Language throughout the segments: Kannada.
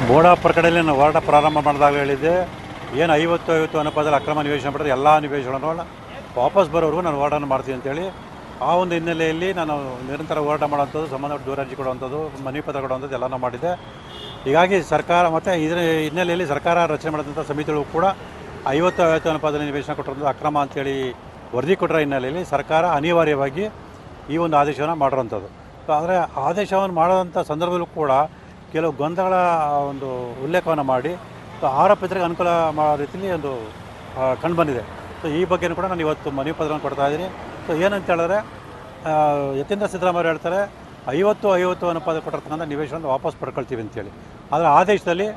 ಬೋಡಾಪುರ ಕಡೆಯಲ್ಲಿ ನಾನು ಹೋರಾಟ ಪ್ರಾರಂಭ ಮಾಡಿದಾಗ ಹೇಳಿದ್ದೆ, ಏನು 50-50 ಅನುಪಾತದಲ್ಲಿ ಅಕ್ರಮ ನಿವೇಶನ ಪಡೆದ್ರೆ ಎಲ್ಲ ನಿವೇಶನಗಳನ್ನು ವಾಪಸ್ ಬರೋವರೆಗೂ ನಾನು ಹೋರಾಟ ಮಾಡ್ತೀನಿ ಅಂತೇಳಿ, ಆ ಒಂದು ಹಿನ್ನೆಲೆಯಲ್ಲಿ ನಾನು ನಿರಂತರ ಹೋರಾಟ ಮಾಡೋವಂಥದ್ದು, ಸಂಬಂಧಪಟ್ಟ ದೂರ ಅರ್ಜಿ ಕೊಡುವಂಥದ್ದು, ಮನವಿ ಪತ್ರ ಕೊಡುವಂಥದ್ದು ಎಲ್ಲನೂ ಮಾಡಿದ್ದೆ. ಹೀಗಾಗಿ ಸರ್ಕಾರ ಮತ್ತು ಇದರ ಹಿನ್ನೆಲೆಯಲ್ಲಿ ಸರ್ಕಾರ ರಚನೆ ಮಾಡಿದಂಥ ಸಮಿತಿಗಳು ಕೂಡ 50-50 ಅನುಪಾತದಲ್ಲಿ ನಿವೇಶನ ಕೊಟ್ಟಿರೋದು ಅಕ್ರಮ ಅಂತೇಳಿ ವರದಿ ಕೊಟ್ಟರ ಹಿನ್ನೆಲೆಯಲ್ಲಿ ಸರ್ಕಾರ ಅನಿವಾರ್ಯವಾಗಿ ಈ ಒಂದು ಆದೇಶವನ್ನು ಮಾಡಿರೋವಂಥದ್ದು. ಆದರೆ ಆದೇಶವನ್ನು ಮಾಡೋವಂಥ ಸಂದರ್ಭದಲ್ಲೂ ಕೂಡ ಕೆಲವು ಗೊಂದಲಗಳ ಒಂದು ಉಲ್ಲೇಖವನ್ನು ಮಾಡಿ ಆರೋಪಿತರಿಗೆ ಅನುಕೂಲ ಮಾಡೋ ರೀತಿಯಲ್ಲಿ ಒಂದು ಕಂಡುಬಂದಿದೆ. ಸೊ ಈ ಬಗ್ಗೆಯೂ ಕೂಡ ನಾನು ಇವತ್ತು ಮನವಿ ಪತ್ರವನ್ನು ಕೊಡ್ತಾಯಿದ್ದೀನಿ. ಸೊ ಏನಂತ ಹೇಳಿದ್ರೆ, ಯತೀಂದ್ರ ಸಿದ್ದರಾಮಯ್ಯ ಹೇಳ್ತಾರೆ 50-50 ಅನುಪಾತ ಕೊಟ್ಟಿರ್ತಕ್ಕಂಥ ನಿವೇಶನ ವಾಪಸ್ ಪಡ್ಕೊಳ್ತೀವಿ ಅಂತೇಳಿ. ಆದರೆ ಆದೇಶದಲ್ಲಿ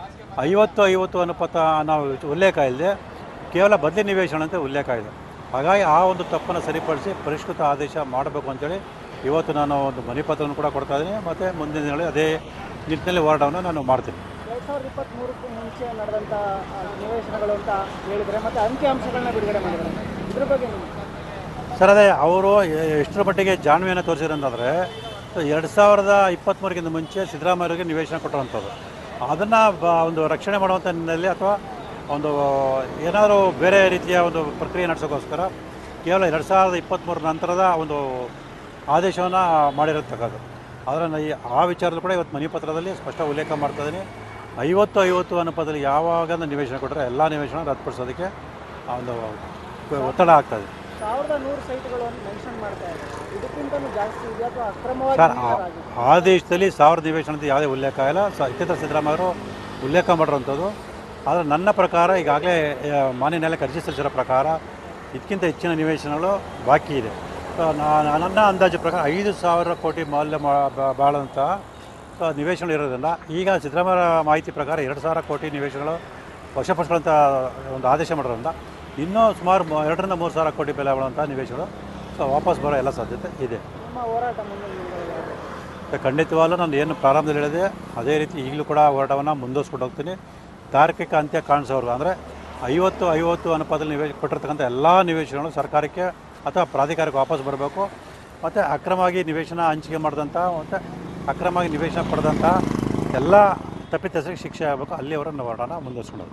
50-50 ಅನುಪಾತ ನಾವು ಉಲ್ಲೇಖ ಇಲ್ಲದೆ ಕೇವಲ ಬದಲಿ ನಿವೇಶನ ಅಂತ ಉಲ್ಲೇಖ ಇದೆ. ಹಾಗಾಗಿ ಆ ಒಂದು ತಪ್ಪನ್ನು ಸರಿಪಡಿಸಿ ಪರಿಷ್ಕೃತ ಆದೇಶ ಮಾಡಬೇಕು ಅಂತೇಳಿ ಇವತ್ತು ನಾನು ಒಂದು ಮನವಿ ಪತ್ರವನ್ನು ಕೂಡ ಕೊಡ್ತಾಯಿದ್ದೀನಿ. ಮತ್ತು ಮುಂದಿನ ದಿನಗಳಲ್ಲಿ ಅದೇ ನಿಟ್ಟಿನಲ್ಲಿ ಹೋರಾಟವನ್ನು ನಾನು ಮಾಡ್ತೀನಿ. 2023ಕ್ಕೂ ಮುಂಚೆ ನಡೆದಂಥ ನಿವೇಶನಗಳು ಅಂತ ಹೇಳಿದರೆ, ಮತ್ತು ಅಂಕಿಅಂಶಗಳನ್ನ ಬಿಡುಗಡೆ ಮಾಡಿದ್ದಾರೆ, ಇದ್ರ ಬಗ್ಗೆ ಸರ್ ಅದೇ ಅವರು ಎಷ್ಟರ ಮಟ್ಟಿಗೆ ಜಾಣ್ಮೆಯನ್ನು ತೋರಿಸಿರಂತಂದರೆ, 2023ಕ್ಕಿಂತ ಮುಂಚೆ ಸಿದ್ದರಾಮಯ್ಯರಿಗೆ ನಿವೇಶನ ಕೊಟ್ಟಿರುವಂಥದ್ದು, ಅದನ್ನು ಒಂದು ರಕ್ಷಣೆ ಮಾಡುವಂಥ ನಿಟ್ಟಿನಲ್ಲಿ ಅಥವಾ ಒಂದು ಏನಾದರೂ ಬೇರೆ ರೀತಿಯ ಒಂದು ಪ್ರಕ್ರಿಯೆ ನಡೆಸೋಕ್ಕೋಸ್ಕರ ಕೇವಲ 2023 ನಂತರದ ಒಂದು ಆದೇಶವನ್ನು ಮಾಡಿರತಕ್ಕದ್ದು. ಆದರೆ ಆ ವಿಚಾರದಲ್ಲೂ ಕೂಡ ಇವತ್ತು ಮನವಿ ಪತ್ರದಲ್ಲಿ ಸ್ಪಷ್ಟ ಉಲ್ಲೇಖ ಮಾಡ್ತಾಯಿದ್ದೀನಿ. 50-50 ಅನುಪಾತದಲ್ಲಿ ಯಾವಾಗ ನಿವೇಶನ ಕೊಟ್ಟರೆ ಎಲ್ಲ ನಿವೇಶನ ರದ್ದುಪಡಿಸೋದಕ್ಕೆ ಒಂದು ಒತ್ತಡ ಆಗ್ತಾಯಿದೆ. 1100 ಸೈಟ್ಗಳು ಮೆನ್ಷನ್ ಮಾಡ್ತಾ ಇದ್ದಾರೆ, ಇದಕ್ಕಿಂತಲೂ ಜಾಸ್ತಿ ಇದೆ ಅಥವಾ ಅಕ್ರಮವಾಗಿ? ಸರ್ ಆದೇಶದಲ್ಲಿ 1000 ನಿವೇಶನದ ಯಾವುದೇ ಉಲ್ಲೇಖ ಇಲ್ಲ. ಯತೀಂದ್ರ ಸಿದ್ದರಾಮಯ್ಯ ಅವರು ಉಲ್ಲೇಖ ಮಾಡಿರೋಂಥದ್ದು. ಆದರೆ ನನ್ನ ಪ್ರಕಾರ ಈಗಾಗಲೇ ಮಾನ್ಯ ನ್ಯಾಯಾಲಯಕ್ಕೆ ಅರ್ಜಿ ಸಲ್ಲಿಸಿರೋ ಪ್ರಕಾರ ಇದಕ್ಕಿಂತ ಹೆಚ್ಚಿನ ನಿವೇಶನಗಳು ಬಾಕಿ ಇದೆ. ನನ್ನ ಅಂದಾಜು ಪ್ರಕಾರ 5,000 ಕೋಟಿ ಮೌಲ್ಯ ಬಾಳಂಥ ನಿವೇಶನಗಳು ಇರೋದ್ರಿಂದ ಈಗ ಸಿದ್ದರಾಮಯ್ಯ ಮಾಹಿತಿ ಪ್ರಕಾರ 2,000 ಕೋಟಿ ನಿವೇಶನಗಳು ವಶಪಡಿಸ್ಕೊಳ್ಳೋಂಥ ಒಂದು ಆದೇಶ ಮಾಡಿರೋದ್ರಿಂದ ಇನ್ನೂ ಸುಮಾರು 2,000-3,000 ಕೋಟಿ ಬೆಲೆ ಬಾಳುವಂಥ ನಿವೇಶನಗಳು ವಾಪಸ್ ಬರೋ ಎಲ್ಲ ಸಾಧ್ಯತೆ ಇದೆ. ಖಂಡಿತವಾಗಲೂ ನಾನು ಏನು ಪ್ರಾರಂಭದಲ್ಲಿ ಹೇಳಿದೆ ಅದೇ ರೀತಿ ಈಗಲೂ ಕೂಡ ಹೋರಾಟವನ್ನು ಮುಂದುವರಿಸ್ಕೊಂಡು ಹೋಗ್ತೀನಿ. ತಾರ್ಕಿಕ ಅಂತ್ಯ ಕಾಣಿಸೋರ್ಗು ಅಂದರೆ 50-50 ಅನುಪಾತದಲ್ಲಿ ಕೊಟ್ಟಿರ್ತಕ್ಕಂಥ ಎಲ್ಲ ನಿವೇಶನಗಳು ಸರ್ಕಾರಕ್ಕೆ ಅಥವಾ ಪ್ರಾಧಿಕಾರಕ್ಕೆ ವಾಪಸ್ ಬರಬೇಕು. ಮತ್ತು ಅಕ್ರಮವಾಗಿ ನಿವೇಶನ ಹಂಚಿಕೆ ಮಾಡಿದಂಥ ಮತ್ತು ಅಕ್ರಮವಾಗಿ ನಿವೇಶನ ಪಡೆದಂಥ ಎಲ್ಲ ತಪ್ಪಿತಸ್ಥರಿಗೆ ಶಿಕ್ಷೆ ಆಗಬೇಕು. ಅಲ್ಲಿಯವರೆಗೂ ಹೋರಾಟನ ಮುಂದುವರಿಸ್ಕೊಂಡು